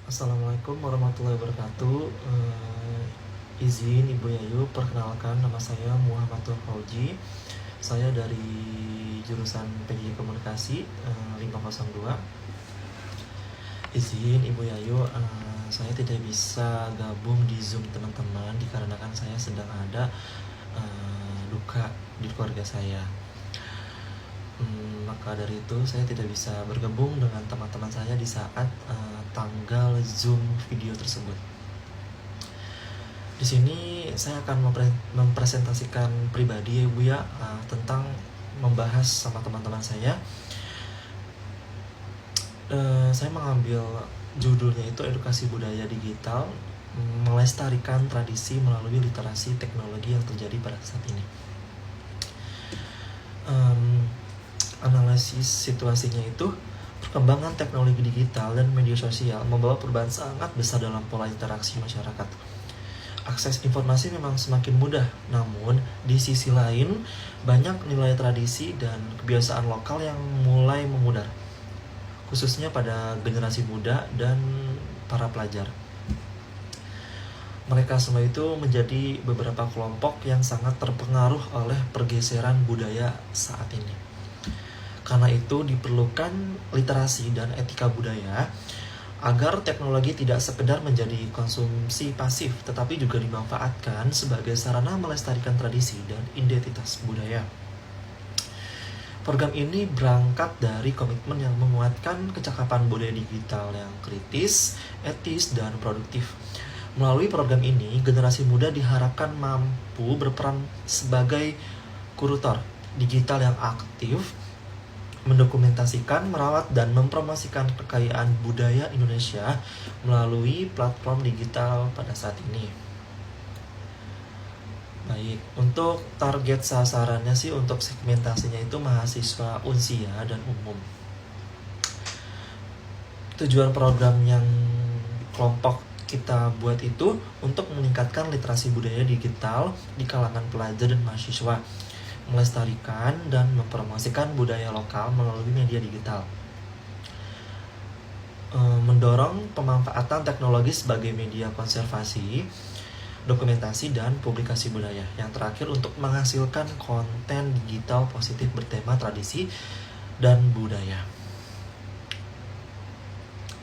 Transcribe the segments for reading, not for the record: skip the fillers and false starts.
Assalamualaikum warahmatullahi wabarakatuh. Izin Ibu Yayu, perkenalkan nama saya Muhammad Fauji. Saya dari jurusan PJ Komunikasi 502. Izin Ibu Yayu, saya tidak bisa gabung di Zoom teman-teman dikarenakan saya sedang ada duka di keluarga saya. Maka dari itu saya tidak bisa bergabung dengan teman-teman saya di saat tanggal Zoom video tersebut. Di sini saya akan mempresentasikan pribadi ya Ibu ya, tentang membahas sama teman-teman saya. Saya mengambil judulnya itu edukasi budaya digital, melestarikan tradisi melalui literasi teknologi yang terjadi pada saat ini. Analisis situasinya itu, perkembangan teknologi digital dan media sosial membawa perubahan sangat besar dalam pola interaksi masyarakat. Akses informasi memang semakin mudah, namun di sisi lain banyak nilai tradisi dan kebiasaan lokal yang mulai memudar, khususnya pada generasi muda dan para pelajar. Mereka semua itu menjadi beberapa kelompok yang sangat terpengaruh oleh pergeseran budaya saat ini. Karena itu diperlukan literasi dan etika budaya agar teknologi tidak sekedar menjadi konsumsi pasif, tetapi juga dimanfaatkan sebagai sarana melestarikan tradisi dan identitas budaya. Program ini berangkat dari komitmen yang menguatkan kecakapan budaya digital yang kritis, etis, dan produktif. Melalui program ini, generasi muda diharapkan mampu berperan sebagai kurator digital yang aktif, mendokumentasikan, merawat, dan mempromosikan kekayaan budaya Indonesia melalui platform digital pada saat ini. Baik, untuk target sasarannya sih untuk segmentasinya itu mahasiswa unsia dan umum. Tujuan program yang kelompok kita buat itu untuk meningkatkan literasi budaya digital di kalangan pelajar dan mahasiswa, melestarikan dan mempromosikan budaya lokal melalui media digital, mendorong pemanfaatan teknologi sebagai media konservasi, dokumentasi, dan publikasi budaya. Yang terakhir, untuk menghasilkan konten digital positif bertema tradisi dan budaya.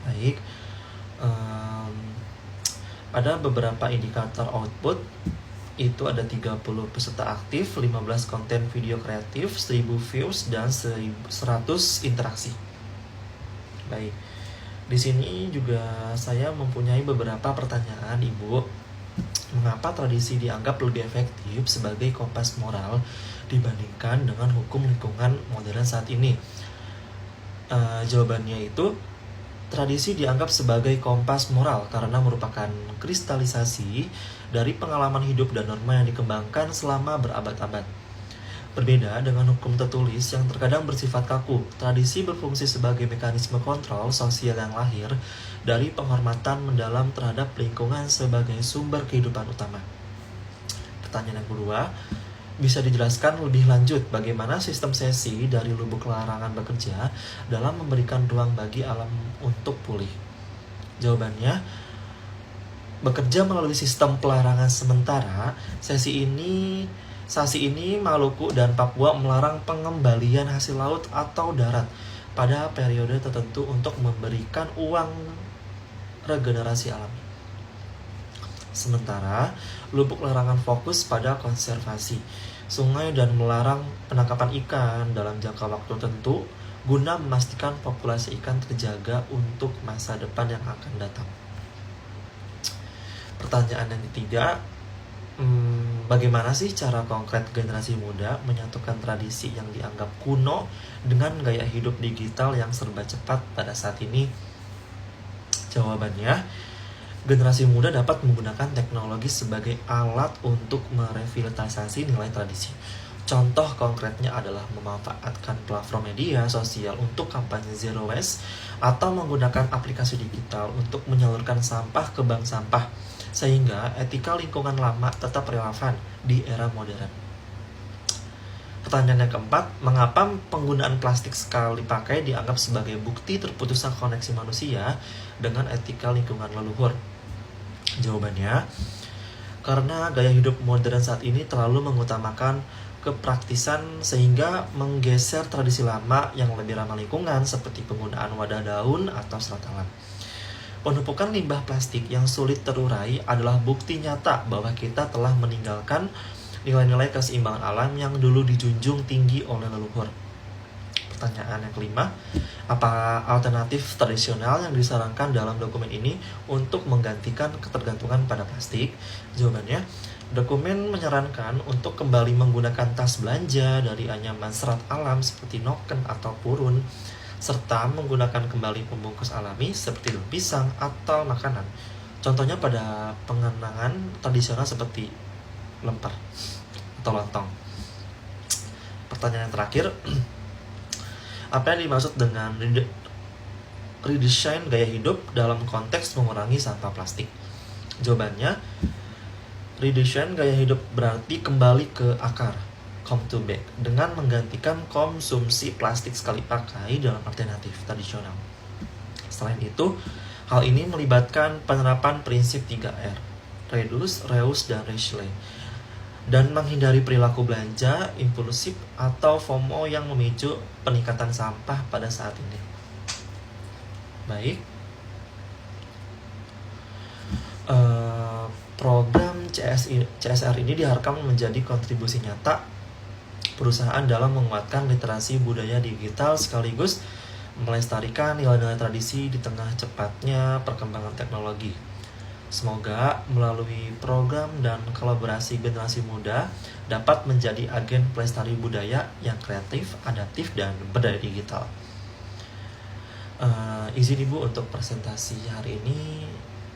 Baik, ada beberapa indikator output. Itu ada 30 peserta aktif, 15 konten video kreatif, 1000 views, dan 100 interaksi. Baik, di sini juga saya mempunyai beberapa pertanyaan Ibu. Mengapa tradisi dianggap lebih efektif sebagai kompas moral dibandingkan dengan hukum lingkungan modern saat ini? Jawabannya itu, tradisi dianggap sebagai kompas moral karena merupakan kristalisasi dari pengalaman hidup dan norma yang dikembangkan selama berabad-abad. Berbeda dengan hukum tertulis yang terkadang bersifat kaku, tradisi berfungsi sebagai mekanisme kontrol sosial yang lahir dari penghormatan mendalam terhadap lingkungan sebagai sumber kehidupan utama. Pertanyaan yang kedua, bisa dijelaskan lebih lanjut bagaimana sistem sesi dari lubuk larangan bekerja dalam memberikan ruang bagi alam untuk pulih? Jawabannya, bekerja melalui sistem pelarangan sementara, sasi ini Maluku dan Papua melarang pengembalian hasil laut atau darat pada periode tertentu untuk memberikan uang regenerasi alami. Sementara, lubuk larangan fokus pada konservasi sungai dan melarang penangkapan ikan dalam jangka waktu tertentu guna memastikan populasi ikan terjaga untuk masa depan yang akan datang. Pertanyaan yang ketiga, bagaimana sih cara konkret generasi muda menyatukan tradisi yang dianggap kuno dengan gaya hidup digital yang serba cepat pada saat ini? Jawabannya, generasi muda dapat menggunakan teknologi sebagai alat untuk merevitalisasi nilai tradisi. Contoh konkretnya adalah memanfaatkan platform media sosial untuk kampanye zero waste atau menggunakan aplikasi digital untuk menyalurkan sampah ke bank sampah, sehingga etika lingkungan lama tetap relevan di era modern. Pertanyaan yang keempat, mengapa penggunaan plastik sekali pakai dianggap sebagai bukti terputusnya koneksi manusia dengan etika lingkungan leluhur? Jawabannya, karena gaya hidup modern saat ini terlalu mengutamakan kepraktisan sehingga menggeser tradisi lama yang lebih ramah lingkungan seperti penggunaan wadah daun atau serat alam. Penumpukan limbah plastik yang sulit terurai adalah bukti nyata bahwa kita telah meninggalkan nilai-nilai keseimbangan alam yang dulu dijunjung tinggi oleh leluhur. Pertanyaan yang kelima, apa alternatif tradisional yang disarankan dalam dokumen ini untuk menggantikan ketergantungan pada plastik? Jawabannya, dokumen menyarankan untuk kembali menggunakan tas belanja dari anyaman serat alam seperti noken atau purun, serta menggunakan kembali pembungkus alami seperti daun pisang atau makanan. Contohnya pada pengenangan tradisional seperti lemper atau lontong. Pertanyaan terakhir, apa yang dimaksud dengan redesign gaya hidup dalam konteks mengurangi sampah plastik? Jawabannya, redesign gaya hidup berarti kembali ke akar, come to back, dengan menggantikan konsumsi plastik sekali pakai dalam alternatif tradisional. Selain itu, hal ini melibatkan penerapan prinsip 3R, reduce, reuse, dan recycle, dan menghindari perilaku belanja impulsif atau FOMO yang memicu peningkatan sampah pada saat ini. Baik, program CSR ini diharapkan menjadi kontribusi nyata perusahaan dalam menguatkan literasi budaya digital sekaligus melestarikan nilai-nilai tradisi di tengah cepatnya perkembangan teknologi. Semoga melalui program dan kolaborasi generasi muda dapat menjadi agen pelestari budaya yang kreatif, adaptif, dan berdaya digital. Izin Ibu untuk presentasi hari ini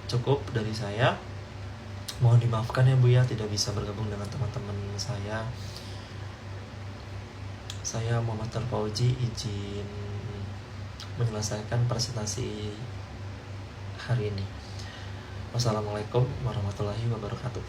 cukup dari saya. Mohon dimaafkan ya Bu ya, tidak bisa bergabung dengan teman-teman saya. Saya Muhammad Fauzi izin menyelesaikan presentasi hari ini. Wassalamualaikum warahmatullahi wabarakatuh.